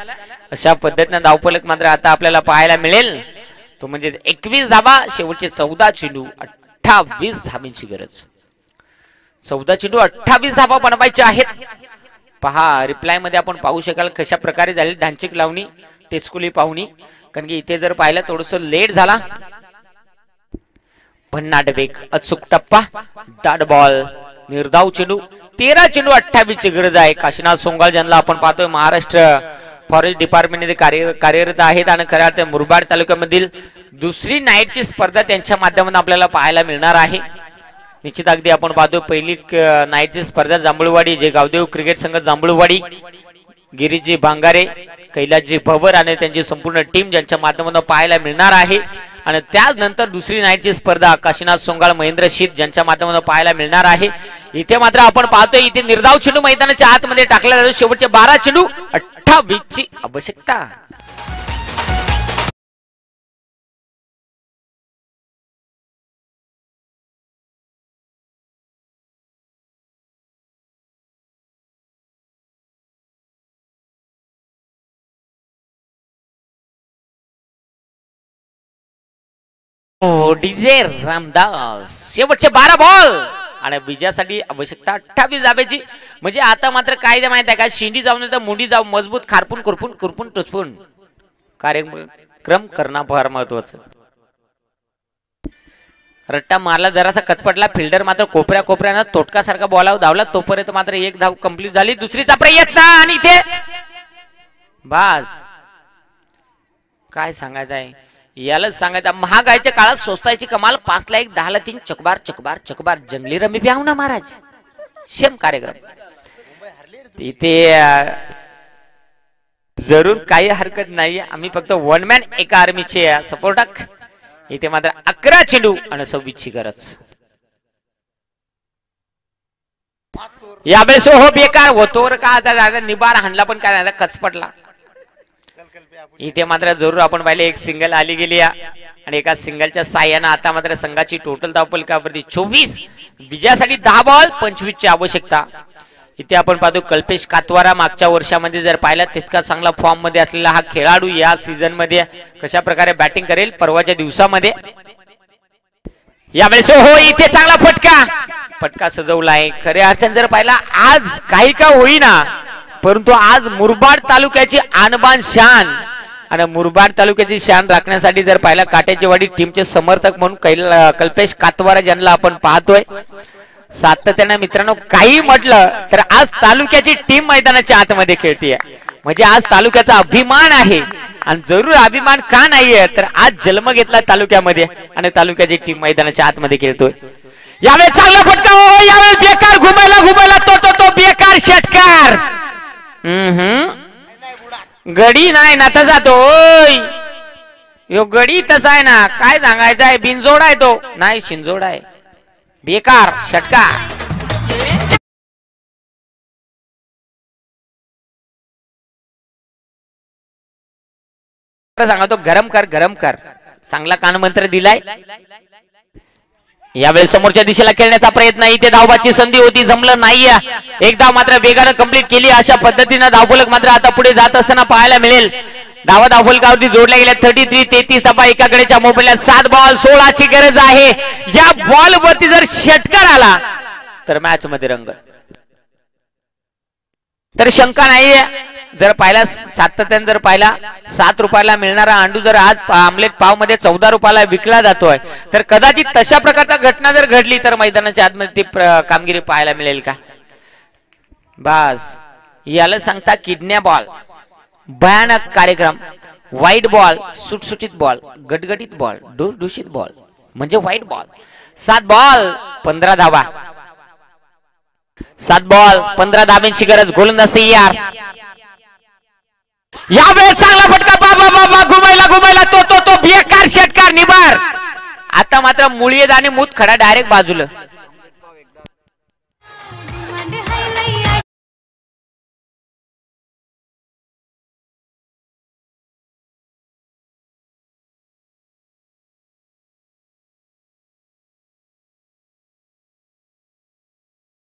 अशा पद्धतीने धावफलक मात्र आता आपल्याला पाहायला मिळेल तो म्हणजे 21 धाबा. शेवटचे 14 चेंडू 28 धाब्यांची गरज. 14 चेंडू 28 धाबा बनवायचे आहेत. पहा रिप्लाय मध्ये आपण पाहू शकाल कशा प्रकारे झाली ढांचिक लावणी टेचकुली पाहुणी. कारण की इथे जर पाहिलं थोडस लेट झाला. भन्नाट वेग, अचूक टप्पा, डॉट बॉल, निर्धाव चेंडू. 13 चेंडू 28 ची गरज आहे. काशीनाथ सोंगाळ ज्यांना आपण पाहतोय महाराष्ट्र फॉरेस्ट डिपार्टमेंट मध्ये कार्यरत आहेत आणि खऱ्या अर्थाने मुरबाड तालुक्यामधील दुसरी नाईटची स्पर्धा त्यांच्या माध्यमातून आपल्याला पाहायला मिळणार आहे. निश्चित अगदी आपण पाहतोय पहिली नाईटची स्पर्धा जांभूळवाडी जे गावदेव क्रिकेट संघ जांभूळवाडी, गिरीजी भांगारे, कैलासजी भवर आणि त्यांची संपूर्ण टीम ज्यांच्या माध्यमातून पाहायला मिळणार आहे. आणि त्यानंतर दुसरी नाईटची स्पर्धा काशीनाथ सोंगाळ महेंद्र शीत ज्यांच्या माध्यमातून पाहायला मिळणार आहे. इथे मात्र आपण पाहतोय इथे निर्धाव चेंडू मैदानाच्या आतमध्ये टाकला जातो. शेवटचे 12 चेंडू 28 ची आवश्यकता. डीजे रामदास. शेवटचे 12 बॉल आणि विजयासाठी आवश्यकता 28 धाब्याची. म्हणजे आता मात्र काय माहिती आहे का, शिंडी जाऊन तर मुंडी जाऊ, मजबूत खारपून खुरपून टुचपून कार्यक्रम करणं फार महत्वाचं. रट्टा मारला जरासा कचपटला. फिल्डर मात्र कोपऱ्यानं तोटकासारखा बॉलावर धावला. तोपर्यंत मात्र एक धाव कंप्लीट झाली. दुसरीचा प्रयत्न आणि इथे बास. काय सांगायचं आहे यालाच सांगायचं. महागाईच्या काळात स्वस्ताची कमाल. 5 ला 1 10 ला 3 चकबार जंगली रमी प्याऊ ना महाराज. शेम कार्यक्रम इथे जरूर काही हरकत नाही. आम्ही फक्त वन मॅन एका आर्मीचे सपोर्टक. इथे मात्र 11 चेंडू आणि 26 ची गरज. यावेळेस हो बेकार होतो का निबार हाणला पण काय कचपटला. इथे मात्र जरूर आपण पाहिले एक सिंगल आली गेली आणि एका सिंगलच्या साह्यानं आता मात्र संघाची टोटल धावफलकावरती 24. विजयासाठी 10 बॉल 25 ची आवश्यकता. इथे आपण पाहतो कल्पेश कातवारा मागच्या वर्षामध्ये जर पाहिला तितका चांगला फॉर्म मध्ये असलेला हा खेळाडू या सीझन मध्ये कशा प्रकारे बॅटिंग करेल परवाच्या दिवसामध्ये. यावेळेस हो इथे चांगला फटका सजवलाय. खऱ्या अर्थाने जर पाहिला आज काही का होईना परंतु आज मुरबाड तालुक्याची आणबान शान आणि मुरबाड तालुक्याची शान राखण्यासाठी जर पाहिला काटेजेवाडी टीमचे समर्थक म्हणून कल्पेश कातवारा ज्यांना आपण पाहतोय. सातत्याने मित्रांनो काही म्हटलं तर आज तालुक्याची टीम मैदानाच्या आतमध्ये खेळतीये. म्हणजे आज तालुक्याचा अभिमान आहे. आणि जरूर अभिमान का नाहीये तर आज जन्म घेतला तालुक्यामध्ये आणि तालुक्याची टीम मैदानाच्या आतमध्ये खेळतोय. यावेळेस चांगला फटका. यावेळेस बेकार घुमायला तो बेकार षटकार. गडी नाही नाता जातो. यो गडी तसा आहे ना, काय सांगायचं आहे, बिनजोड आहे तो, नाही शिंजोड आहे, बेकार षटका. सांगा तो गरम कर गरम कर, चांगला कानमंत्र दिलाय. यावेळी समोरच्या दिशेला खेळण्याचा प्रयत्न, इथे धावबाची संधी होती, जमलं नाही. एक धाव मात्र वेगानं कंप्लीट केली. अशा पद्धतीनं धावफलक मात्र आता पुढे जात असताना पाहायला मिळेल. धावा धावफलकावरती जोडल्या गेल्या 33-33 धावा एकाकडेच्या मोबाईलला. 7 बॉल 16 ची गरज आहे. या बॉल वरती जर षटकार आला तर मॅच मध्ये रंगत, तर शंका नाहीये. जर पाहिला सातत्याने जर पाहिला 7 रुपयाला मिळणारा अंडू जर आज आमलेट पाव मध्ये 14 रुपयाला विकला जातोय, तर कदाचित तशा प्रकारचा घटना जर घडली तर मैदानाच्या आतमध्ये ती कामगिरी पाहायला मिळेल का? बस याला सांगता किडनॅप बॉल, भयानक कार्यक्रम. व्हाईट बॉल, सुटसुटीत बॉल, गटगटीत बॉल, दूषित बॉल म्हणजे व्हाईट बॉल. 7 बॉल 15 धावा, 7 बॉल 15 धाब्यांची गरज. गोलंदाज तयार. यावेळेस चांगला फटका, बाबा बाबा घुमायला घुमायला तो तो तो बेकार षटकार निभार. आता मात्र मुळीद आणि मूत खडा डायरेक्ट बाजूला.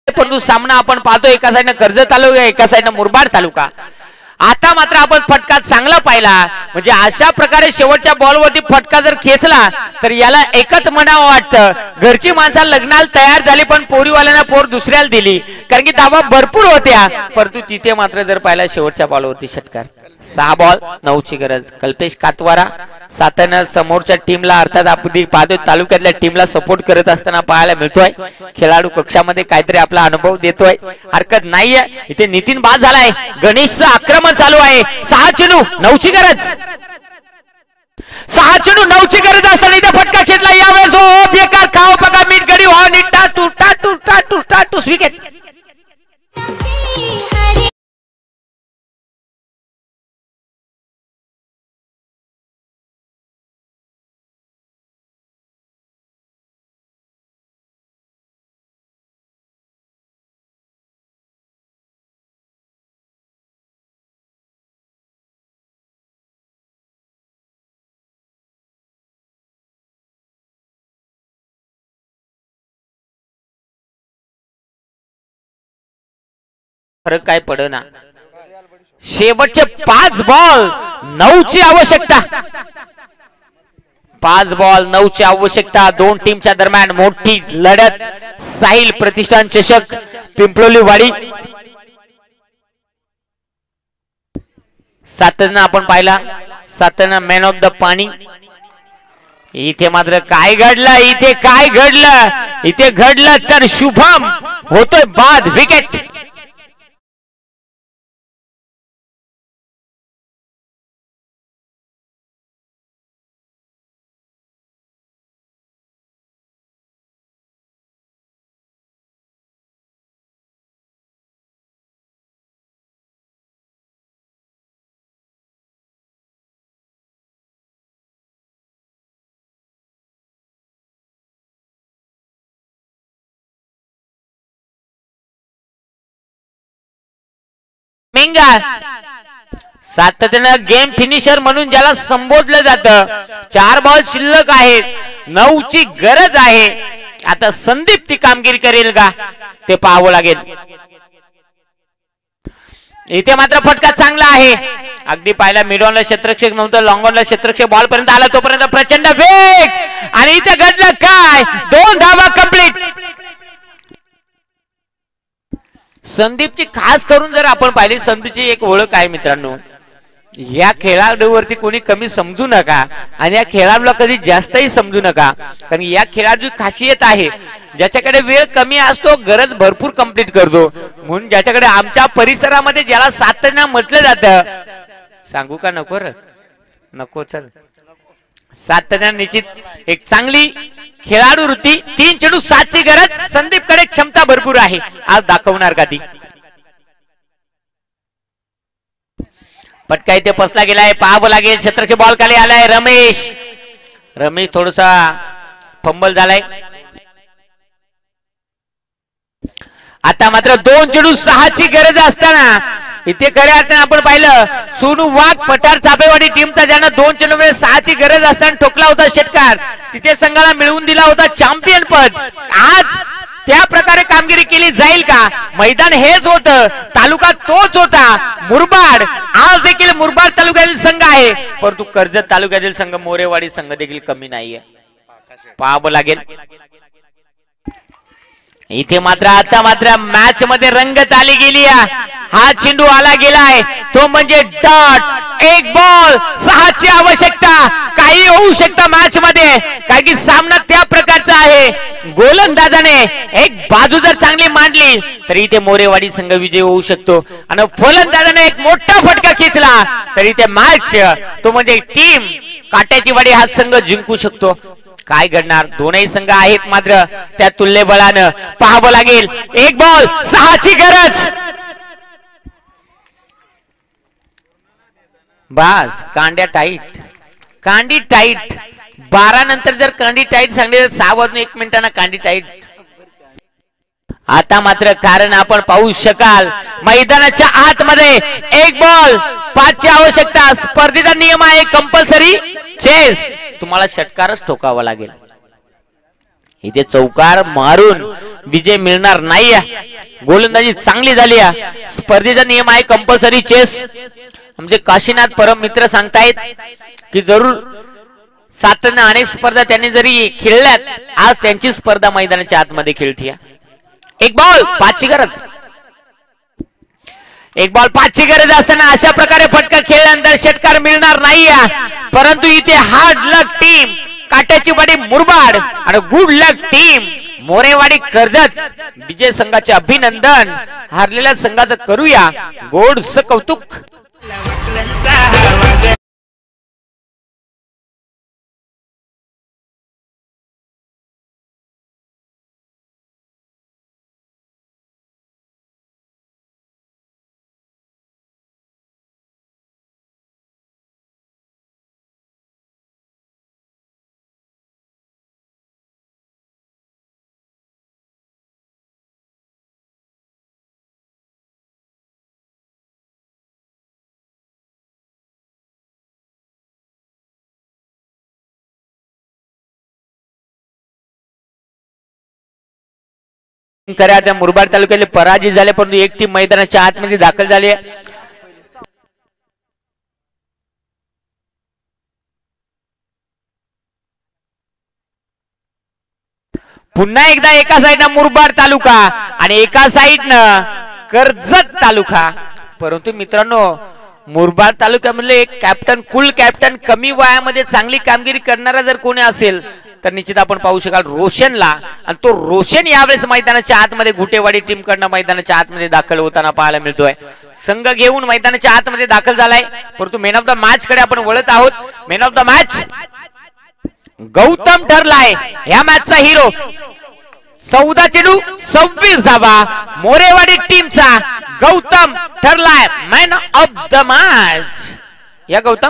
परंतु सामना आपण पाहतो, एका साईडनं कर्जत तालुका, एका साईडनं मुरबाड तालुका. आता मात्र आपण फटका चांगला पाहिला, म्हणजे अशा प्रकारे शेवटच्या बॉलवरती फटका जर खेचला तर याला एकच म्हणावं वाटतं, घरची माणसं लग्नाला तयार झाली पण पोरीवाल्यांना पोर दुसऱ्याला दिली, कारण की धावा भरपूर होत्या. परंतु तिथे मात्र जर पाहिला शेवटच्या बॉलवरती षटकार. 6 बॉल 9 ची गरज. कल्पेश कातवारा सातानं समोरच्या टीमला, अर्थात आपण पाहतोय तालुक्यातल्या टीमला सपोर्ट करत असताना पाहायला मिळतोय. खेळाडू कक्षामध्ये काहीतरी आपला अनुभव देतोय, हरकत नाहीये. इथे नितीन बाद झालाय, गणेशचं आक्रमण चालू आहे. 6 चेंडू 9 ची गरज, 6 चेंडू 9 ची गरज असताना इथे फटका खेचला. यावेळेस हो बेकार खाओ पका मीठ गडी हो निट्टा तुटा तुटा तुटा टूस विकेट. फरक काय पडना. शेवटचे 5 बॉल 9 ची आवश्यकता, 5 बॉल 9 ची आवश्यकता. दोन टीमच्या दरम्यान मोठी लढत. साहिल प्रतिष्ठान चषक पिंपळोली वाडी. सातनं आपण पाहिला, सातनं मॅन ऑफ द पाणी. इथे मात्र काय घडलं, इथे काय घडलं, इथे घडलं तर शुभम होतोय बाद. विकेट. सातत्यानं गेम फिनिशर म्हणून ज्याला संबोधलं जातं. 4 बॉल शिल्लक आहेत, 9 ची गरज आहे. आता संदीप ती कामगिरी करेल का ते पाहावं लागेल. इथे मात्र फटका चांगला आहे. अगदी पाहिला मिडॉनला क्षेत्ररक्षक नव्हतं, लॉंगॉनला क्षेत्ररक्षक बॉल पर्यंत आला, तोपर्यंत प्रचंड वेग आणि इथे घडलं काय, 2 धावा कंप्लीट. संदीपची खास करून जर आपण पाहिली, संदीपची एक ओळख आहे मित्रांनो, या खेळाडूवरती कोणी कमी समजू नका आणि या खेळाडूला कधी जास्तही समजू नका, कारण या खेळाडूची खासियत आहे, ज्याच्याकडे वेळ कमी असतो गरज भरपूर कंप्लीट करतो. म्हणून ज्याच्याकडे आमच्या परिसरामध्ये ज्याला सातत्यानं म्हटलं जातं, सांगू का नको रे, नको चल, सातत्यानं निश्चित एक चांगली खेळाडू वृत्ती. 3 चेंडू 7 ची गरज. संदीप कडे क्षमता भरपूर आहे, आज दाखवणार का ती. फटका इथे फसला गेलाय, पाहावं लागेल. क्षेत्ररक्षी बॉल खाली आलाय. रमेश थोडासा फंबल झालाय. आता मात्र 2 चेंडू 6ची गरज असताना इथे खऱ्या अर्थाने आपण पाहिलं सोनू वाघ पठार चापेवाडी टीमचा ज्यानं 2 चेंडू 6ची गरज असताना ठोकला होता षटकार, तिथे संघाला मिळवून दिला होता चॅम्पियन पद. आज त्या प्रकारे कामगिरी केली जाईल का? मैदान हेच होतं, तालुका तोच होता, मुरबाड. आज देखील मुरबाड तालुक्यातील संघ आहे, परंतु कर्जत तालुक्यातील संघ मोरेवाडी संघ देखील कमी नाहीये. पाहावं लागेल. इथे मात्र आता मात्र मॅच मध्ये रंगत आली गेली. हा चेंडू आला गेलाय तो म्हणजे डॉट. 1 बॉल 6ची आवश्यकता. काही होऊ शकतं मॅच मध्ये, कारण की सामना त्या प्रकारचा आहे. गोलंदाजाने एक बाजू जर चांगली मांडली तर इथे मोरेवाडी संघ विजय होऊ शकतो, आणि फलंदाजाने एक मोठा फटका खेचला तर इथे मॅच तो म्हणजे टीम काट्याची वाडी हा संघ जिंकू शकतो. काय घडणार? दोनही संघ आहेत मात्र त्या तुल्यबळानं. पाहावं लागेल. 1 बॉल 6ची गरज. बास कांड्या टाईट, कांडी टाईट. 12 नंतर जर कांडी टाईट सांगली तर 6 वाजून 1 मिनिटांना कांडी टाईट. आता मात्र कारण आपण पाहू शकाल मैदानाच्या आतमध्ये 1 बॉल 5ची आवश्यकता. स्पर्धेचा नियम आहे कंपल्सरी चेस, तुम्हाला षटकारच ठोकावा लागेल. इथे चौकार मारून विजय मिळणार नाही. गोलंदाजी चांगली झाली. स्पर्धेचा नियम आहे कंपल्सरी चेस. म्हणजे काशीनाथ परम मित्र सांगतायत की जरूर सातत्याने अनेक स्पर्धा त्यांनी जरी खेळल्यात, आज त्यांची स्पर्धा मैदानाच्या आतमध्ये खेळती. 1 बॉल 5ची गरज. 1 बॉल 5ची गरज असताना अशा प्रकारे फटका खेळल्यानंतर षटकार मिळणार नाही. परंतु इथे हार्ड लक टीम काट्याची वाडी मुरबाड आणि गुड लक टीम मोरेवाडी कर्जत विजय संघाचे अभिनंदन. हारलेल्या संघाचं करूया गोडस कौतुक. खऱ्या त्या मुरबाड तालुक्यातले पराजित झाले, परंतु एक टीम मैदानाच्या आतमध्ये दाखल झाली. पुन्हा एकदा एका साईडनं मुरबाड तालुका आणि एका साईडनं कर्जत तालुका. परंतु मित्रांनो मुरबाड तालुक्यामधले एक कॅप्टन, कुल कॅप्टन, कमी वयामध्ये चांगली कामगिरी करणारा जर कोणी असेल तर निश्चित आपण पाहू शकाल रोशनला. आणि तो रोशन यावेळेस मैदानाच्या आतमध्ये घुटेवाडी टीम कडनं मैदानाच्या आतमध्ये दाखल होताना पाहायला मिळतोय. संघ घेऊन मैदानाच्या आतमध्ये दाखल झालाय. परंतु मॅन ऑफ द मॅच कडे आपण वळत आहोत. Man of the match Gautam ठरलाय या मॅचचा हिरो. 14 चेंडू 26 धावा मोरेवाडी टीमचा गौतम ठरलाय मॅन ऑफ द मॅच. या गौतम